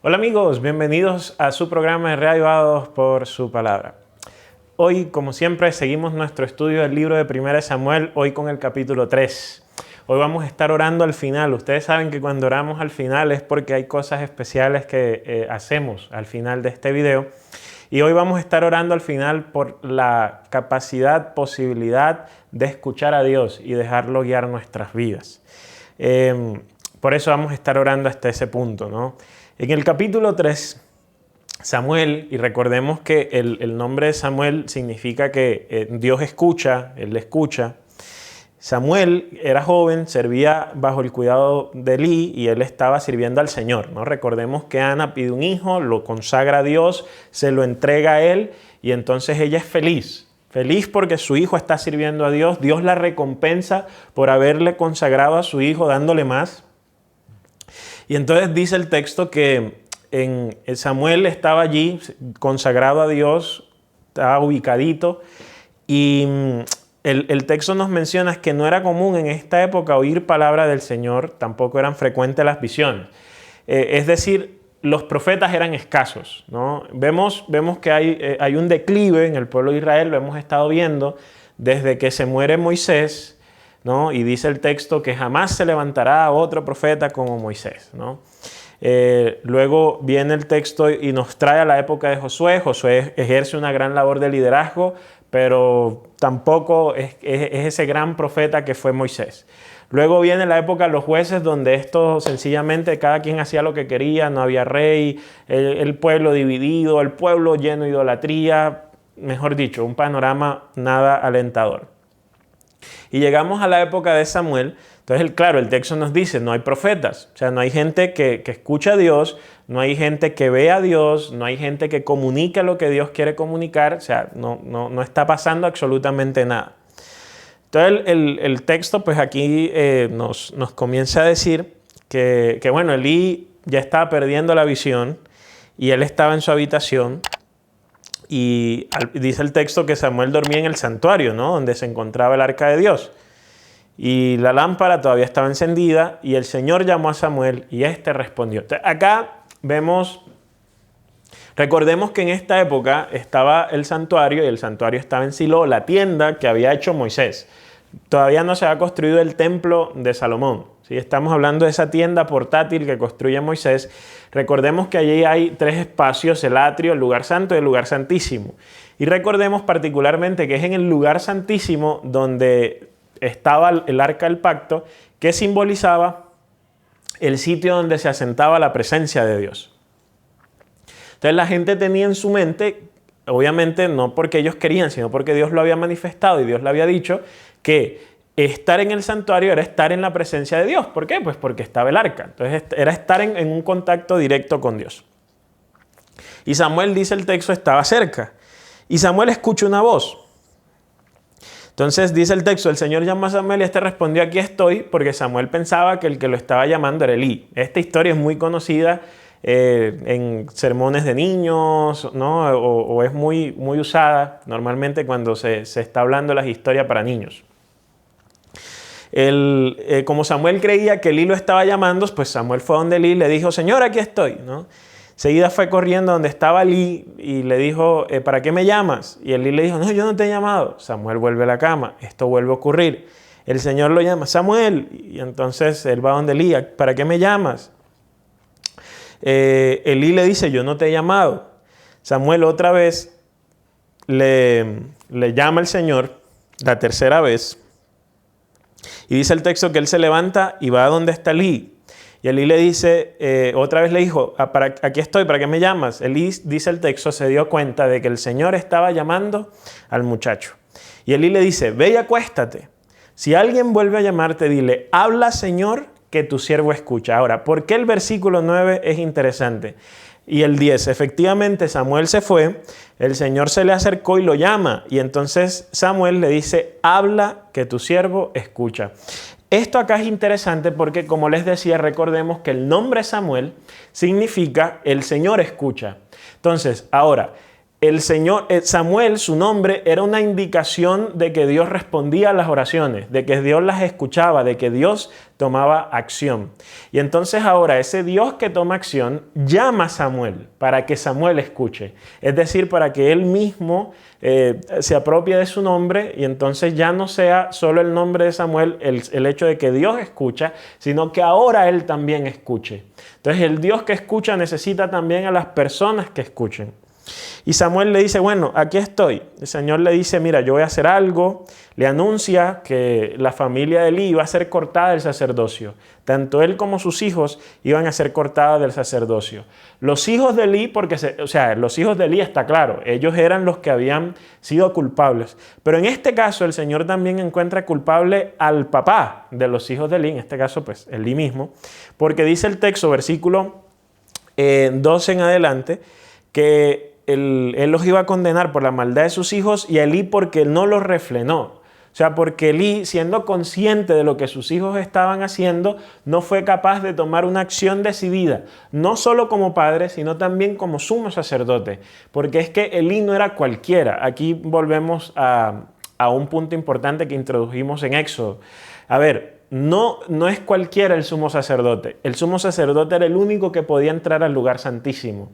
Hola amigos, bienvenidos a su programa Reavivados por su palabra. Hoy, como siempre, seguimos nuestro estudio del libro de 1 Samuel, hoy con el capítulo 3. Hoy vamos a estar orando al final. Ustedes saben que cuando oramos al final es porque hay cosas especiales que hacemos al final de este video. Y hoy vamos a estar orando al final por la capacidad, posibilidad de escuchar a Dios y dejarlo guiar nuestras vidas. Por eso vamos a estar orando hasta ese punto, ¿no? En el capítulo 3, Samuel, y recordemos que el nombre de Samuel significa que Dios escucha, Él escucha. Samuel era joven, servía bajo el cuidado de Elí y él estaba sirviendo al Señor, ¿no? Recordemos que Ana pide un hijo, lo consagra a Dios, se lo entrega a él y entonces ella es feliz. Feliz porque su hijo está sirviendo a Dios. Dios la recompensa por haberle consagrado a su hijo, dándole más. Y entonces dice el texto que Samuel estaba allí, consagrado a Dios, estaba ubicadito y el texto nos menciona que no era común en esta época oír palabra del Señor, tampoco eran frecuentes las visiones. Es decir, los profetas eran escasos, ¿no? Vemos que hay un declive en el pueblo de Israel, lo hemos estado viendo desde que se muere Moisés, ¿no? Y dice el texto que jamás se levantará otro profeta como Moisés, ¿no? Luego viene el texto y nos trae a la época de Josué. Josué ejerce una gran labor de liderazgo, pero tampoco es ese gran profeta que fue Moisés. Luego viene la época de los jueces, donde esto sencillamente cada quien hacía lo que quería, no había rey, el pueblo dividido, el pueblo lleno de idolatría, mejor dicho, un panorama nada alentador. Y llegamos a la época de Samuel. Entonces, claro, el texto nos dice, no hay profetas, o sea, no hay gente que escucha a Dios, no hay gente que ve a Dios, no hay gente que comunica lo que Dios quiere comunicar, o sea, no está pasando absolutamente nada. Entonces, el texto, pues aquí nos comienza a decir que bueno, Elí ya estaba perdiendo la visión y él estaba en su habitación. Y dice el texto que Samuel dormía en el santuario, ¿no? Donde se encontraba el arca de Dios. Y la lámpara todavía estaba encendida y el Señor llamó a Samuel y éste respondió. Entonces, acá recordemos que en esta época estaba el santuario y el santuario estaba en Silo, la tienda que había hecho Moisés. Todavía no se había construido el templo de Salomón. ¿Sí? Estamos hablando de esa tienda portátil que construye Moisés. Recordemos que allí hay tres espacios, el atrio, el lugar santo y el lugar santísimo. Y recordemos particularmente que es en el lugar santísimo donde estaba el arca del pacto, que simbolizaba el sitio donde se asentaba la presencia de Dios. Entonces la gente tenía en su mente, obviamente no porque ellos querían, sino porque Dios lo había manifestado y Dios le había dicho que estar en el santuario era estar en la presencia de Dios. ¿Por qué? Pues porque estaba el arca. Entonces era estar en un contacto directo con Dios. Y Samuel, dice el texto, estaba cerca. Y Samuel escucha una voz. Entonces dice el texto, el Señor llamó a Samuel y este respondió, aquí estoy, porque Samuel pensaba que el que lo estaba llamando era Elí. Esta historia es muy conocida en sermones de niños, ¿no? O es muy usada normalmente cuando se está hablando de las historias para niños. Como Samuel creía que Elí lo estaba llamando, pues Samuel fue donde Elí y le dijo, Señor, aquí estoy, ¿no? Seguida fue corriendo donde estaba Elí y le dijo, ¿para qué me llamas? Y Elí le dijo, no, yo no te he llamado. Samuel vuelve a la cama, esto vuelve a ocurrir. El Señor lo llama, Samuel, y entonces él va donde Elí, ¿para qué me llamas? Elí le dice, yo no te he llamado. Samuel otra vez le llama al Señor, la tercera vez, y dice el texto que él se levanta y va a donde está Elí. Y Elí le dice, otra vez le dijo, aquí estoy, ¿para qué me llamas? Elí, dice el texto, se dio cuenta de que el Señor estaba llamando al muchacho. Y Elí le dice, ve y acuéstate. Si alguien vuelve a llamarte, dile, habla Señor, que tu siervo escucha. Ahora, ¿por qué el versículo 9 es interesante? Y el 10, efectivamente Samuel se fue, el Señor se le acercó y lo llama. Y entonces Samuel le dice, habla, que tu siervo escucha. Esto acá es interesante porque, como les decía, recordemos que el nombre Samuel significa el Señor escucha. Entonces, ahora, Samuel, su nombre, era una indicación de que Dios respondía a las oraciones, de que Dios las escuchaba, de que Dios tomaba acción. Y entonces ahora ese Dios que toma acción llama a Samuel para que Samuel escuche. Es decir, para que él mismo se apropie de su nombre y entonces ya no sea solo el nombre de Samuel el hecho de que Dios escucha, sino que ahora él también escuche. Entonces el Dios que escucha necesita también a las personas que escuchen. Y Samuel le dice, bueno, aquí estoy. El Señor le dice, mira, yo voy a hacer algo. Le anuncia que la familia de Elí iba a ser cortada del sacerdocio. Tanto él como sus hijos iban a ser cortados del sacerdocio. Los hijos de Elí, los hijos de Elí está claro, ellos eran los que habían sido culpables. Pero en este caso el Señor también encuentra culpable al papá de los hijos de Elí, en este caso pues Elí mismo, porque dice el texto, versículo 12 en adelante, que él los iba a condenar por la maldad de sus hijos y a Elí porque no los refrenó. O sea, porque Elí, siendo consciente de lo que sus hijos estaban haciendo, no fue capaz de tomar una acción decidida, no solo como padre, sino también como sumo sacerdote. Porque es que Elí no era cualquiera. Aquí volvemos a un punto importante que introdujimos en Éxodo. A ver, no es cualquiera el sumo sacerdote. El sumo sacerdote era el único que podía entrar al lugar santísimo.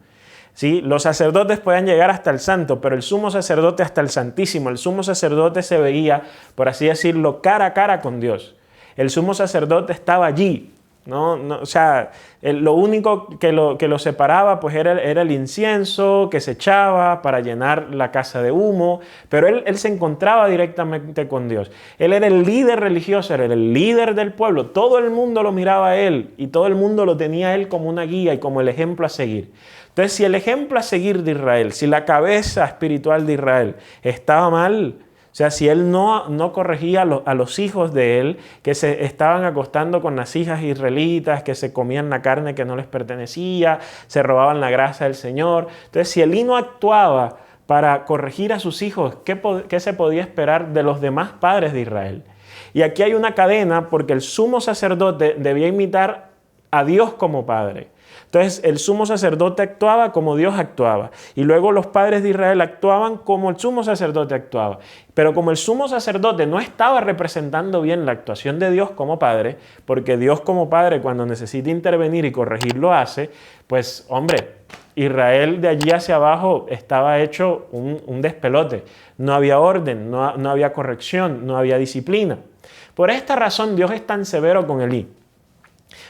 ¿Sí? Los sacerdotes podían llegar hasta el santo, pero el sumo sacerdote hasta el santísimo. El sumo sacerdote se veía, por así decirlo, cara a cara con Dios. El sumo sacerdote estaba allí. Lo único que lo separaba pues era el incienso que se echaba para llenar la casa de humo, pero él se encontraba directamente con Dios. Él era el líder religioso, era el líder del pueblo. Todo el mundo lo miraba a él y todo el mundo lo tenía a él como una guía y como el ejemplo a seguir. Entonces, si el ejemplo a seguir de Israel, si la cabeza espiritual de Israel estaba mal, o sea, si él no corregía a los hijos de él, que se estaban acostando con las hijas israelitas, que se comían la carne que no les pertenecía, se robaban la grasa del Señor. Entonces, si Elí no actuaba para corregir a sus hijos, ¿qué se podía esperar de los demás padres de Israel? Y aquí hay una cadena porque el sumo sacerdote debía imitar a Dios como padre. Entonces el sumo sacerdote actuaba como Dios actuaba y luego los padres de Israel actuaban como el sumo sacerdote actuaba. Pero como el sumo sacerdote no estaba representando bien la actuación de Dios como padre, porque Dios como padre cuando necesita intervenir y corregir lo hace, pues hombre, Israel de allí hacia abajo estaba hecho un despelote. No había orden, no había corrección, no había disciplina. Por esta razón Dios es tan severo con Elí.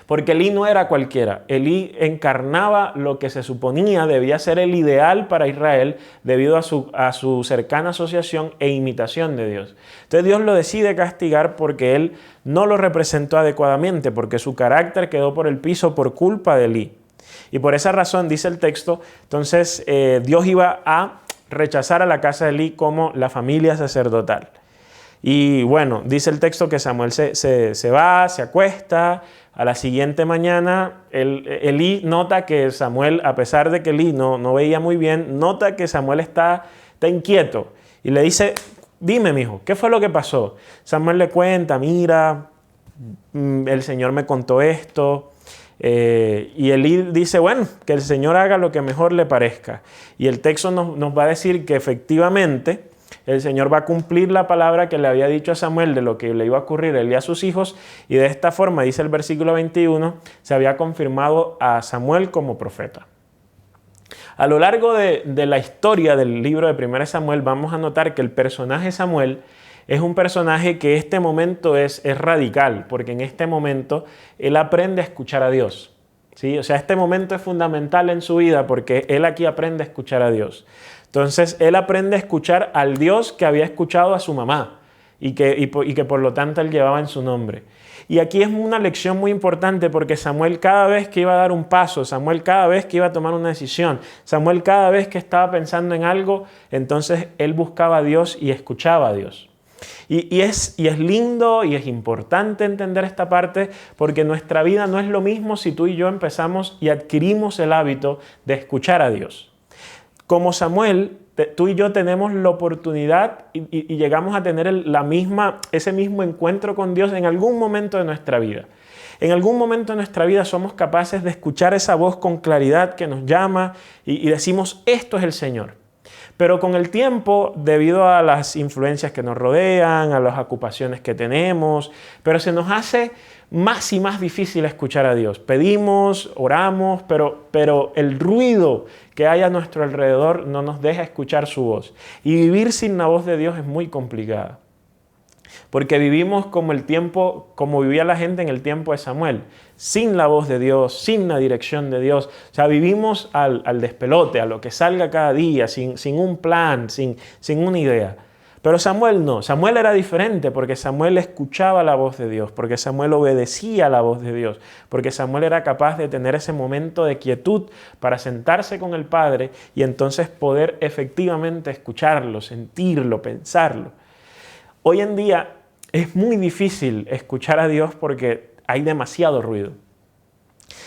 Porque Elí no era cualquiera. Elí encarnaba lo que se suponía debía ser el ideal para Israel debido a su cercana asociación e imitación de Dios. Entonces Dios lo decide castigar porque él no lo representó adecuadamente, porque su carácter quedó por el piso por culpa de Elí. Y por esa razón, dice el texto, entonces Dios iba a rechazar a la casa de Elí como la familia sacerdotal. Y bueno, dice el texto que Samuel se va, se acuesta. A la siguiente mañana, Elí nota que Samuel, a pesar de que Elí no veía muy bien, nota que Samuel está inquieto. Y le dice, dime, mijo, ¿qué fue lo que pasó? Samuel le cuenta, mira, el Señor me contó esto. Y Elí dice, bueno, que el Señor haga lo que mejor le parezca. Y el texto nos va a decir que efectivamente el Señor va a cumplir la palabra que le había dicho a Samuel de lo que le iba a ocurrir a él y a sus hijos. Y de esta forma, dice el versículo 21, se había confirmado a Samuel como profeta. A lo largo de la historia del libro de 1 Samuel vamos a notar que el personaje Samuel es un personaje que este momento es radical, porque en este momento él aprende a escuchar a Dios. ¿Sí? O sea, este momento es fundamental en su vida porque él aquí aprende a escuchar a Dios. Entonces, él aprende a escuchar al Dios que había escuchado a su mamá y que por lo tanto él llevaba en su nombre. Y aquí es una lección muy importante porque Samuel cada vez que iba a dar un paso, Samuel cada vez que iba a tomar una decisión, Samuel cada vez que estaba pensando en algo, entonces él buscaba a Dios y escuchaba a Dios. Y es lindo y es importante entender esta parte porque nuestra vida no es lo mismo si tú y yo empezamos y adquirimos el hábito de escuchar a Dios. Como Samuel, tú y yo tenemos la oportunidad y llegamos a tener ese mismo encuentro con Dios en algún momento de nuestra vida. En algún momento de nuestra vida somos capaces de escuchar esa voz con claridad que nos llama y decimos, esto es el Señor. Pero con el tiempo, debido a las influencias que nos rodean, a las ocupaciones que tenemos, pero se nos hace más y más difícil escuchar a Dios. Pedimos, oramos, pero el ruido que hay a nuestro alrededor no nos deja escuchar su voz. Y vivir sin la voz de Dios es muy complicado. Porque vivimos como vivía la gente en el tiempo de Samuel, sin la voz de Dios, sin la dirección de Dios. O sea, vivimos al despelote, a lo que salga cada día, sin un plan, sin una idea. Pero Samuel no, Samuel era diferente porque Samuel escuchaba la voz de Dios, porque Samuel obedecía la voz de Dios, porque Samuel era capaz de tener ese momento de quietud para sentarse con el Padre y entonces poder efectivamente escucharlo, sentirlo, pensarlo. Hoy en día es muy difícil escuchar a Dios porque hay demasiado ruido.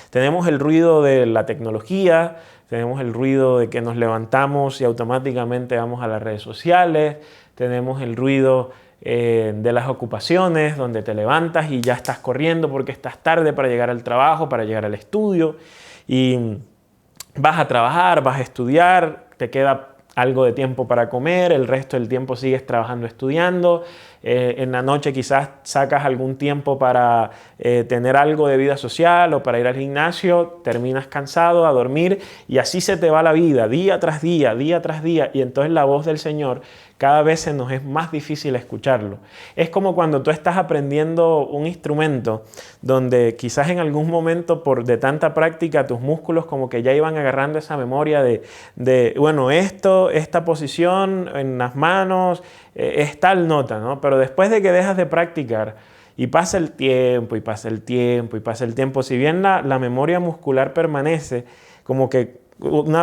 Tenemos el ruido de la tecnología, tenemos el ruido de que nos levantamos y automáticamente vamos a las redes sociales, tenemos el ruido de las ocupaciones, donde te levantas y ya estás corriendo porque estás tarde para llegar al trabajo, para llegar al estudio, y vas a trabajar, vas a estudiar, te queda algo de tiempo para comer, el resto del tiempo sigues trabajando, estudiando. En la noche quizás sacas algún tiempo para tener algo de vida social o para ir al gimnasio, terminas cansado, a dormir, y así se te va la vida, día tras día, y entonces la voz del Señor cada vez se nos es más difícil escucharlo. Es como cuando tú estás aprendiendo un instrumento donde quizás en algún momento de tanta práctica tus músculos como que ya iban agarrando esa memoria bueno, esta posición en las manos es tal nota, ¿no? Pero después de que dejas de practicar y pasa el tiempo, si bien la memoria muscular permanece, como que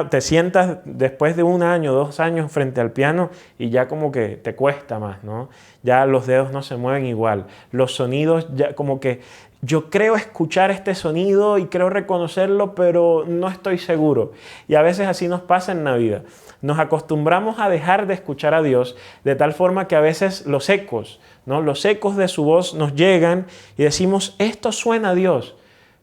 te sientas después de 1 año, 2 años frente al piano y ya como que te cuesta más, ¿no? Ya los dedos no se mueven igual, los sonidos ya como que yo creo escuchar este sonido y creo reconocerlo, pero no estoy seguro. Y a veces así nos pasa en la vida. Nos acostumbramos a dejar de escuchar a Dios de tal forma que a veces los ecos, ¿no? Los ecos de su voz nos llegan y decimos, esto suena a Dios.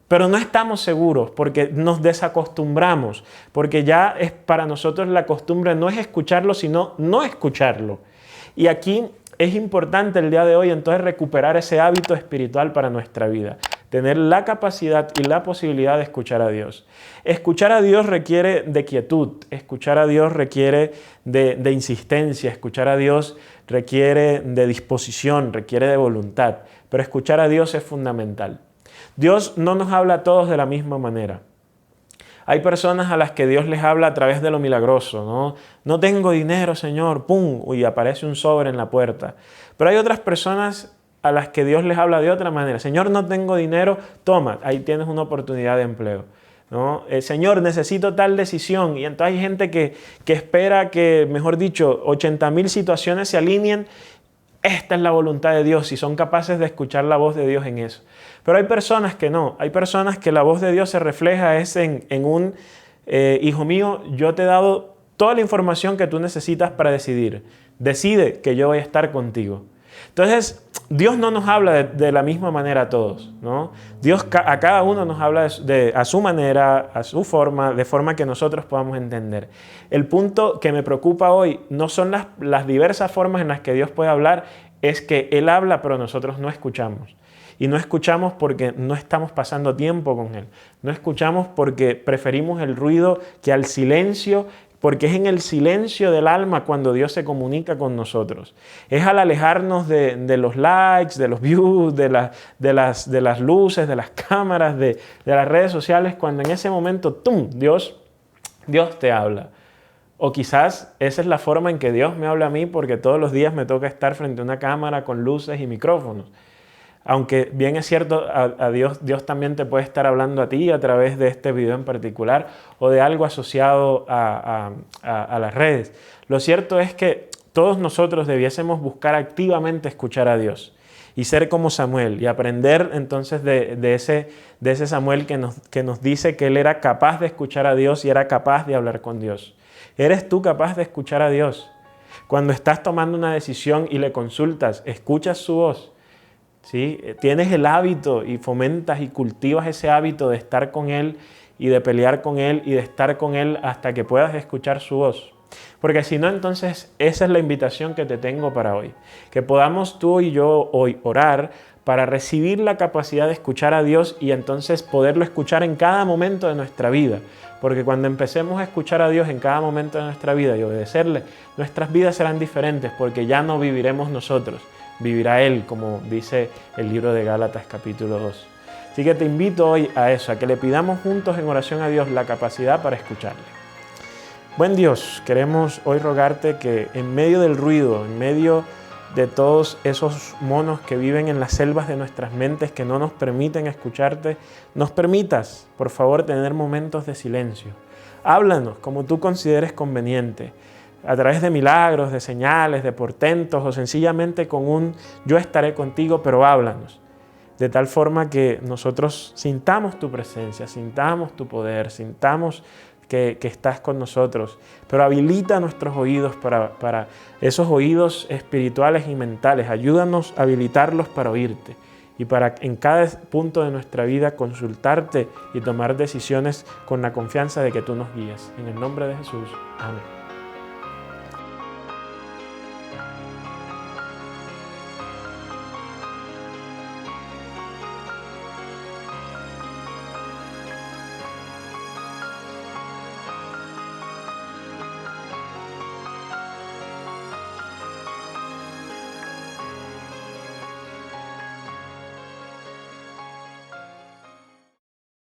Pero no estamos seguros porque nos desacostumbramos, porque ya es para nosotros la costumbre no es escucharlo, sino no escucharlo. Y aquí es importante el día de hoy entonces recuperar ese hábito espiritual para nuestra vida, tener la capacidad y la posibilidad de escuchar a Dios. Escuchar a Dios requiere de quietud, escuchar a Dios requiere de insistencia, escuchar a Dios requiere de disposición, requiere de voluntad, pero escuchar a Dios es fundamental. Dios no nos habla a todos de la misma manera. Hay personas a las que Dios les habla a través de lo milagroso, ¿no? No tengo dinero, Señor, ¡pum! Y aparece un sobre en la puerta. Pero hay otras personas a las que Dios les habla de otra manera. Señor, no tengo dinero, toma, ahí tienes una oportunidad de empleo, ¿no? Señor, necesito tal decisión. Y entonces hay gente que espera que, mejor dicho, 80,000 situaciones se alineen. Esta es la voluntad de Dios y son capaces de escuchar la voz de Dios en eso. Pero hay personas que no. Hay personas que la voz de Dios se refleja en un hijo mío, yo te he dado toda la información que tú necesitas para decidir. Decide que yo voy a estar contigo. Entonces, Dios no nos habla de la misma manera a todos, ¿no? Dios a cada uno nos habla a su manera, a su forma, de forma que nosotros podamos entender. El punto que me preocupa hoy no son las diversas formas en las que Dios puede hablar, es que Él habla, pero nosotros no escuchamos. Y no escuchamos porque no estamos pasando tiempo con Él. No escuchamos porque preferimos el ruido que al silencio, porque es en el silencio del alma cuando Dios se comunica con nosotros. Es al alejarnos de los likes, de los views, de las luces, de las cámaras, de las redes sociales, cuando en ese momento, ¡tum!, Dios te habla. O quizás esa es la forma en que Dios me habla a mí porque todos los días me toca estar frente a una cámara con luces y micrófonos. Aunque bien es cierto, a Dios también te puede estar hablando a ti a través de este video en particular o de algo asociado a las redes. Lo cierto es que todos nosotros debiésemos buscar activamente escuchar a Dios y ser como Samuel y aprender entonces de ese Samuel que nos dice que él era capaz de escuchar a Dios y era capaz de hablar con Dios. ¿Eres tú capaz de escuchar a Dios? Cuando estás tomando una decisión y le consultas, ¿escuchas su voz? ¿Sí? Tienes el hábito y fomentas y cultivas ese hábito de estar con Él y de pelear con Él y de estar con Él hasta que puedas escuchar su voz. Porque si no, entonces esa es la invitación que te tengo para hoy. Que podamos tú y yo hoy orar para recibir la capacidad de escuchar a Dios y entonces poderlo escuchar en cada momento de nuestra vida. Porque cuando empecemos a escuchar a Dios en cada momento de nuestra vida y obedecerle, nuestras vidas serán diferentes porque ya no viviremos nosotros, vivirá Él, como dice el libro de Gálatas capítulo 2. Así que te invito hoy a eso, a que le pidamos juntos en oración a Dios la capacidad para escucharle. Buen Dios, queremos hoy rogarte que en medio del ruido, en medio de todos esos monos que viven en las selvas de nuestras mentes que no nos permiten escucharte, nos permitas, por favor, tener momentos de silencio. Háblanos como tú consideres conveniente, a través de milagros, de señales, de portentos o sencillamente con un yo estaré contigo, pero háblanos. De tal forma que nosotros sintamos tu presencia, sintamos tu poder, sintamos que estás con nosotros, pero habilita nuestros oídos para esos oídos espirituales y mentales. Ayúdanos a habilitarlos para oírte y para en cada punto de nuestra vida consultarte y tomar decisiones con la confianza de que tú nos guías. En el nombre de Jesús. Amén.